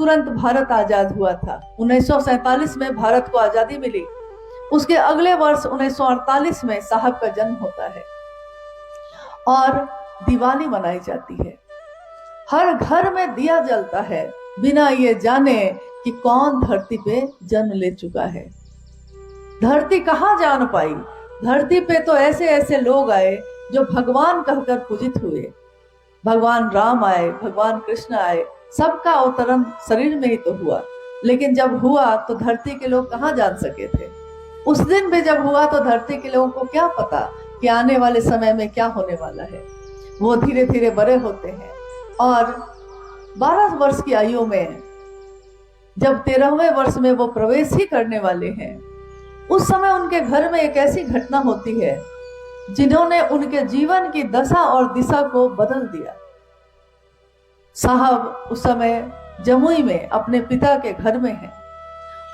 तुरंत भारत आजाद हुआ था। 1947 में भारत को आजादी मिली। उसके अगले वर्ष 1948 में साहब का जन्म होता है और दिवाली मनाई जाती है। हर घर में दिया जलता है बिना ये जाने कि कौन धरती पे जन्म ले चुका है। धरती कहाँ जान पाई, धरती पे तो ऐसे ऐसे लोग आए जो भगवान कहकर पूजित हुए। भगवान राम आए, भगवान कृष्ण आए, सबका अवतरण शरीर में ही तो हुआ, लेकिन जब हुआ तो धरती के लोग कहाँ जान सके थे। उस दिन भी जब हुआ तो धरती के लोगों को क्या पता कि आने वाले समय में क्या होने वाला है। वो धीरे धीरे बड़े होते हैं और 12 वर्ष की आयु में जब 13वें वर्ष में वो प्रवेश ही करने वाले हैं, उस समय उनके घर में एक ऐसी घटना होती है जिन्होंने उनके जीवन की दशा और दिशा को बदल दिया। साहब उस समय जमुई में अपने पिता के घर में हैं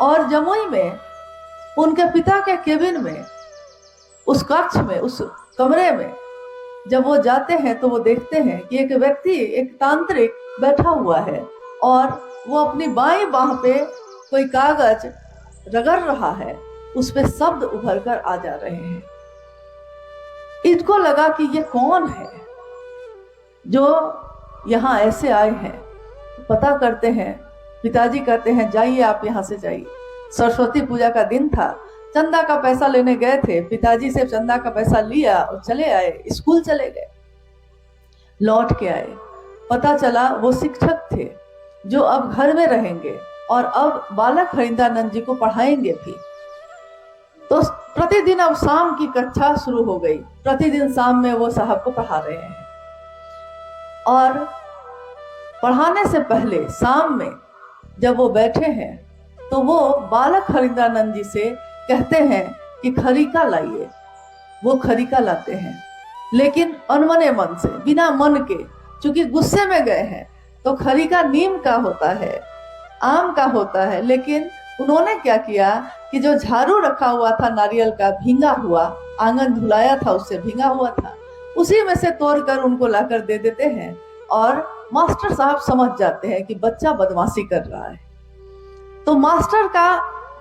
और जमुई में उनके पिता के केबिन में, उस कक्ष में, उस कमरे में जब वो जाते हैं तो वो देखते हैं कि एक व्यक्ति, एक तांत्रिक बैठा हुआ है और वो अपनी बाईं बाह पे कोई कागज रगड़ रहा है, उस पे शब्द उभर कर आ जा रहे हैं। इनको लगा कि ये कौन है जो यहाँ ऐसे आए हैं। पता करते हैं, पिताजी कहते हैं जाइए आप यहाँ से जाइए। सरस्वती पूजा का दिन था, चंदा का पैसा लेने गए थे, पिताजी से चंदा का पैसा लिया और चले आए, स्कूल चले गए। लौट के आए, पता चला वो शिक्षक थे जो अब घर में रहेंगे और अब बालक हरिंदानंद जी को पढ़ाएंगे भी। तो प्रतिदिन अब शाम की कक्षा शुरू हो गई, प्रतिदिन शाम में वो साहब को पढ़ा रहे हैं और पढ़ाने से पहले शाम में जब वो बैठे हैं तो वो बालक हरिंदानंद जी से कहते हैं कि खरीका लाइए। वो खरीका लाते हैं, लेकिन अनमने मन से, बिना मन के, चूंकि गुस्से में गए हैं। तो खरीका नीम का होता है, आम का होता है, लेकिन उन्होंने क्या किया कि जो झाड़ू रखा हुआ था नारियल का, भींगा हुआ, आंगन धुलाया था उससे भींगा हुआ था, उसी में से तोड़कर उनको लाकर दे देते हैं और मास्टर साहब समझ जाते हैं कि बच्चा बदमाशी कर रहा है। तो मास्टर का,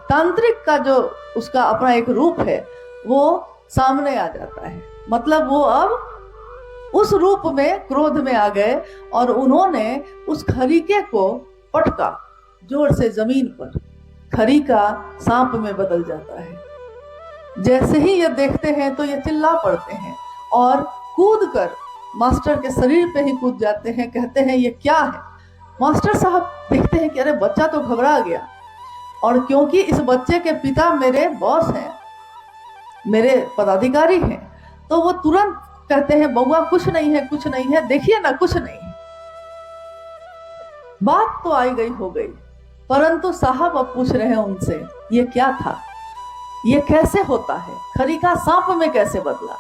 तांत्रिक का जो उसका अपना एक रूप है वो सामने आ जाता है। मतलब वो अब उस रूप में क्रोध में आ गए और उन्होंने उस खरीके को पटका जोर से जमीन पर। खरीका सांप में बदल जाता है। जैसे ही ये देखते हैं तो ये चिल्ला पड़ते हैं और कूदकर मास्टर के शरीर पे ही कूद जाते हैं। कहते हैं ये क्या है। मास्टर साहब देखते हैं कि अरे बच्चा तो घबरा गया, और क्योंकि इस बच्चे के पिता मेरे बॉस हैं, मेरे पदाधिकारी हैं, तो वो तुरंत कहते हैं बउआ कुछ नहीं है, कुछ नहीं है, देखिए ना कुछ नहीं है। बात तो आई गई हो गई, परंतु साहब अब पूछ रहे हैं उनसे ये क्या था, ये कैसे होता है, खरीका सांप में कैसे बदला।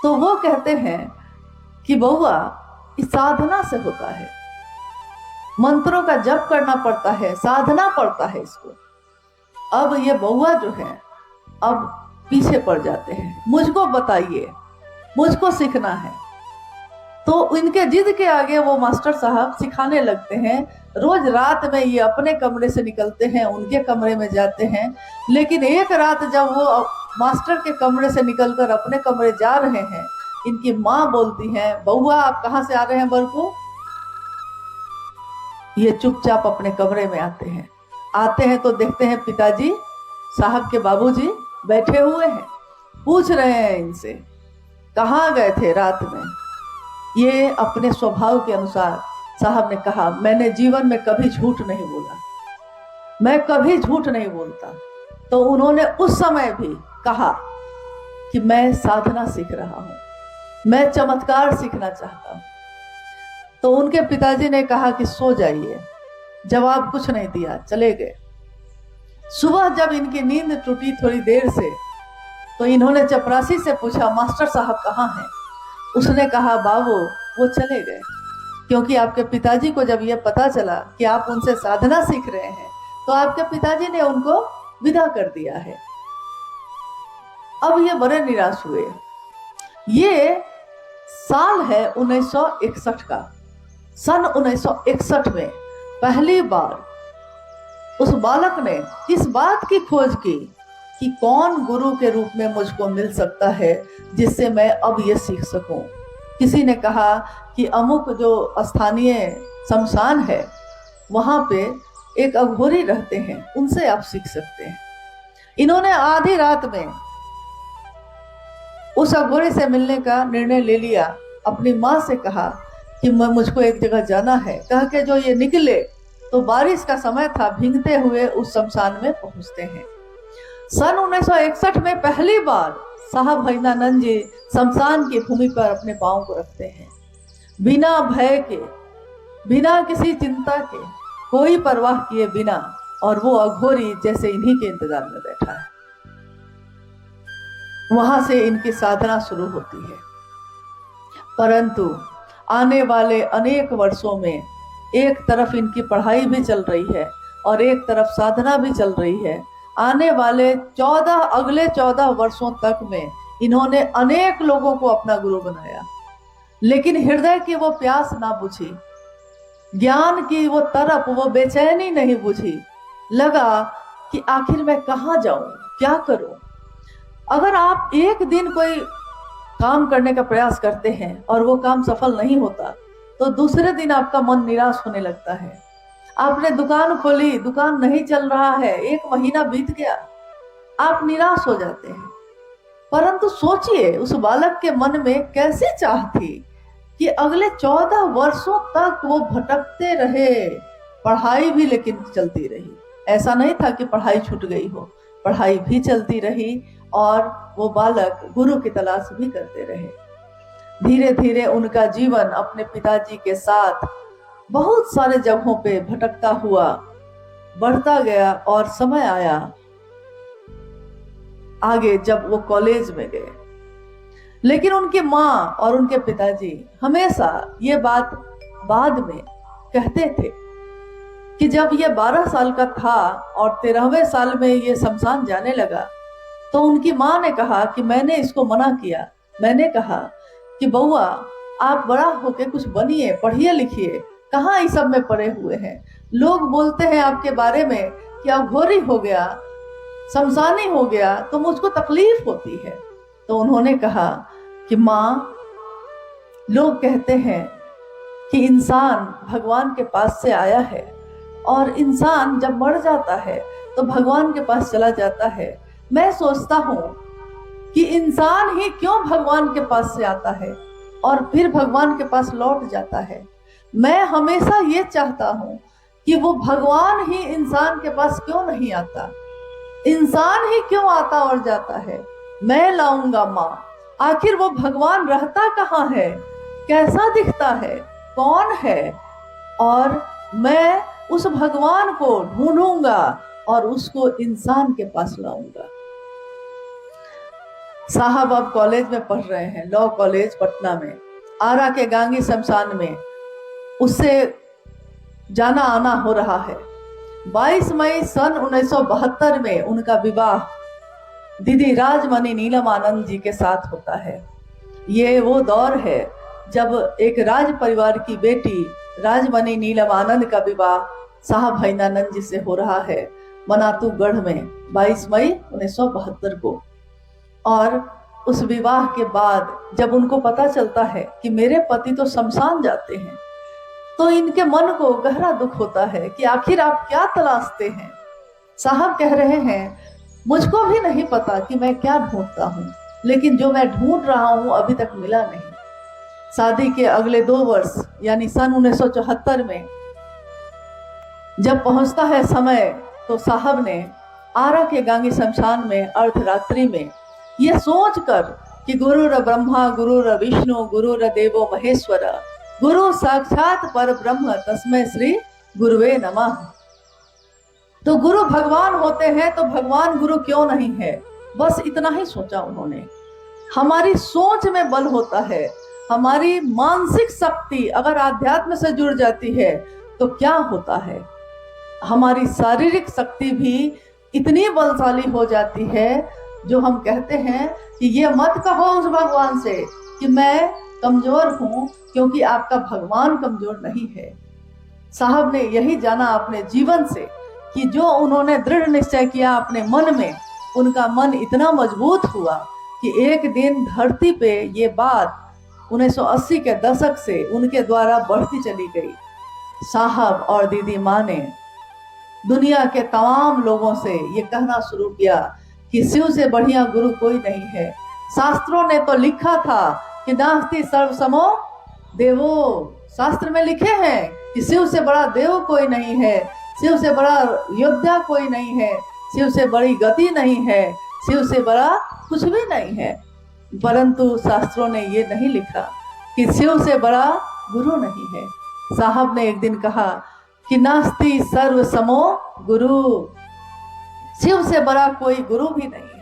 तो वो कहते हैं कि बउआ इस साधना से होता है, मंत्रों का जप करना पड़ता है, साधना पड़ता है इसको। अब ये बउआ जो है अब पीछे पड़ जाते हैं, मुझको बताइए, मुझको सीखना है। तो इनके जिद के आगे वो मास्टर साहब सिखाने लगते हैं। रोज रात में ये अपने कमरे से निकलते हैं, उनके कमरे में जाते हैं। लेकिन एक रात जब वो मास्टर के कमरे से निकलकर अपने कमरे जा रहे हैं, इनकी माँ बोलती है बउआ आप कहाँ से आ रहे हैं बरकू। ये चुपचाप अपने कमरे में आते हैं। आते हैं तो देखते हैं पिताजी, साहब के बाबूजी बैठे हुए हैं। पूछ रहे हैं इनसे कहाँ गए थे रात में। ये अपने स्वभाव के अनुसार साहब ने कहा मैंने जीवन में कभी झूठ नहीं बोला, मैं कभी झूठ नहीं बोलता। तो उन्होंने उस समय भी कहा कि मैं साधना सीख रहा हूँ, मैं चमत्कार सीखना चाहता हूँ। तो उनके पिताजी ने कहा कि सो जाइए। जवाब कुछ नहीं दिया, चले गए। सुबह जब इनकी नींद टूटी थोड़ी देर से, तो इन्होंने चपरासी से पूछा मास्टर साहब कहाँ हैं। उसने कहा बाबू वो चले गए, क्योंकि आपके पिताजी को जब ये पता चला कि आप उनसे साधना सीख रहे हैं तो आपके पिताजी ने उनको विदा कर दिया है। अब ये बड़े निराश हुए। ये साल है 1961 का। सन 1961 में पहली बार उस बालक ने इस बात की खोज की कि कौन गुरु के रूप में मुझको मिल सकता है जिससे मैं अब ये सीख सकूं। किसी ने कहा कि अमुक जो स्थानीय शमशान है वहां पे एक अघोरी रहते हैं, उनसे आप सीख सकते हैं। इन्होंने आधी रात में उस अघोरी से मिलने का निर्णय ले लिया। अपनी माँ से कहा कि मुझको एक जगह जाना है। कह के जो ये निकले तो बारिश का समय था, भीगते हुए उस शमशान में पहुंचते हैं। सन 1961 में पहली बार साहब भजनानंद जी शमशान की भूमि पर अपने पांव को रखते हैं, बिना भय के, बिना किसी चिंता के, कोई परवाह किए बिना, और वो अघोरी जैसे इन्हीं के इंतजार में बैठा है। वहां से इनकी साधना शुरू होती है। परंतु आने वाले अनेक वर्षों में एक तरफ इनकी पढ़ाई भी चल रही है और एक तरफ साधना भी चल रही है। आने वाले अगले 14 वर्षों तक में इन्होंने अनेक लोगों को अपना गुरु बनाया, लेकिन हृदय की वो प्यास ना बुझी, ज्ञान की वो तरफ, वो बेचैनी नहीं बुझी। लगा कि आखिर मैं कहाँ जाऊं, क्या करूं। अगर आप एक दिन कोई काम करने का प्रयास करते हैं और वो काम सफल नहीं होता तो दूसरे दिन आपका मन निराश होने लगता है। आपने दुकान खोली, दुकान नहीं चल रहा है, 1 महीना बीत गया, आप निराश हो जाते हैं। परंतु सोचिए उस बालक के मन में कैसी चाह थी कि अगले 14 वर्षों तक वो भटकते रहे, पढ़ाई भी लेकिन चलती रही। ऐसा नहीं था कि पढ़ाई छूट गई हो, पढ़ाई भी चलती रही और वो बालक गुरु की तलाश भी करते रहे। धीरे धीरे उनका जीवन अपने पिताजी के साथ बहुत सारे जगहों पे भटकता हुआ बढ़ता गया और समय आया आगे जब वो कॉलेज में गए। लेकिन उनकी माँ और उनके पिताजी हमेशा ये बात बाद में कहते थे कि जब ये 12 साल का था और 13वें साल में ये शमशान जाने लगा तो उनकी माँ ने कहा कि मैंने इसको मना किया। मैंने कहा कि बउआ आप बड़ा होके कुछ बनिए, पढ़िए लिखिए, कहाँ इस सब में पड़े हुए हैं। लोग बोलते हैं आपके बारे में कि अघोरी हो गया, शमशानी हो गया, तो मुझको तकलीफ होती है। तो उन्होंने कहा कि माँ, लोग कहते हैं कि इंसान भगवान के पास से आया है और इंसान जब मर जाता है तो भगवान के पास चला जाता है। मैं सोचता हूँ कि इंसान ही क्यों भगवान के पास से आता है और फिर भगवान के पास लौट जाता है। मैं हमेशा ये चाहता हूँ कि वो भगवान ही इंसान के पास क्यों नहीं आता, इंसान ही क्यों आता और जाता है। मैं लाऊंगा माँ, आखिर वो भगवान रहता कहाँ है, कैसा दिखता है, कौन है, और मैं उस भगवान को ढूंढूंगा और उसको इंसान के पास लाऊंगा। साहब अब कॉलेज में पढ़ रहे हैं, लॉ कॉलेज पटना में, आरा के गांगी शमशान में उससे जाना आना हो रहा है। 22 मई सन 1972 में उनका विवाह दीदी राजमणि नीलम आनंद जी के साथ होता है। ये वो दौर है जब एक राज परिवार की बेटी राजमणि नीलम आनंद का विवाह साहब भजनानंद जी से हो रहा है मनातूगढ़ में 22 मई 1972 को। और उस विवाह के बाद जब उनको पता चलता है कि मेरे पति तो शमशान जाते हैं तो इनके मन को गहरा दुख होता है कि आखिर आप क्या तलाशते हैं। साहब कह रहे हैं मुझको भी नहीं पता कि मैं क्या ढूंढता हूँ, लेकिन जो मैं ढूंढ रहा हूँ अभी तक मिला नहीं। शादी के अगले 2 वर्ष यानी सन 1974 में जब पहुंचता है समय तो साहब ने आरा के गांगी शमशान में अर्धरात्रि में ये सोचकर कि गुरुर ब्रह्मा गुरुर विष्णु गुरुर देवो महेश्वर गुरु साक्षात पर ब्रह्म तस्मै श्री गुरुवे नमः, तो गुरु भगवान होते हैं तो भगवान गुरु क्यों नहीं है, बस इतना ही सोचा उन्होंने। हमारी सोच में बल होता है, हमारी मानसिक शक्ति अगर आध्यात्म से जुड़ जाती है तो क्या होता है, हमारी शारीरिक शक्ति भी इतनी बलशाली हो जाती है जो हम कहते हैं कि ये मत कहो उस भगवान से कि मैं कमजोर हूं, क्योंकि आपका भगवान कमजोर नहीं है। साहब ने यही जाना अपने जीवन से कि जो उन्होंने दृढ़ निश्चय किया अपने मन में, उनका मन इतना मजबूत हुआ कि एक दिन धरती पे ये बात 1980 के दशक से उनके द्वारा बढ़ती चली गई। साहब और दीदी माँ ने दुनिया के तमाम लोगों से ये कहना शुरू किया कि शिव से बढ़िया गुरु कोई नहीं है। शास्त्रों ने तो लिखा था कि नास्ति सर्वसमो देवो, शास्त्र में लिखे हैं कि शिव से बड़ा देव कोई नहीं है, शिव से बड़ा योद्धा कोई नहीं है, शिव से बड़ी गति नहीं है, शिव से बड़ा कुछ भी नहीं है। परंतु शास्त्रों ने ये नहीं लिखा कि शिव से बड़ा गुरु नहीं है। साहब ने एक दिन कहा कि नास्ति सर्व समो गुरु, शिव से बड़ा कोई गुरु भी नहीं है।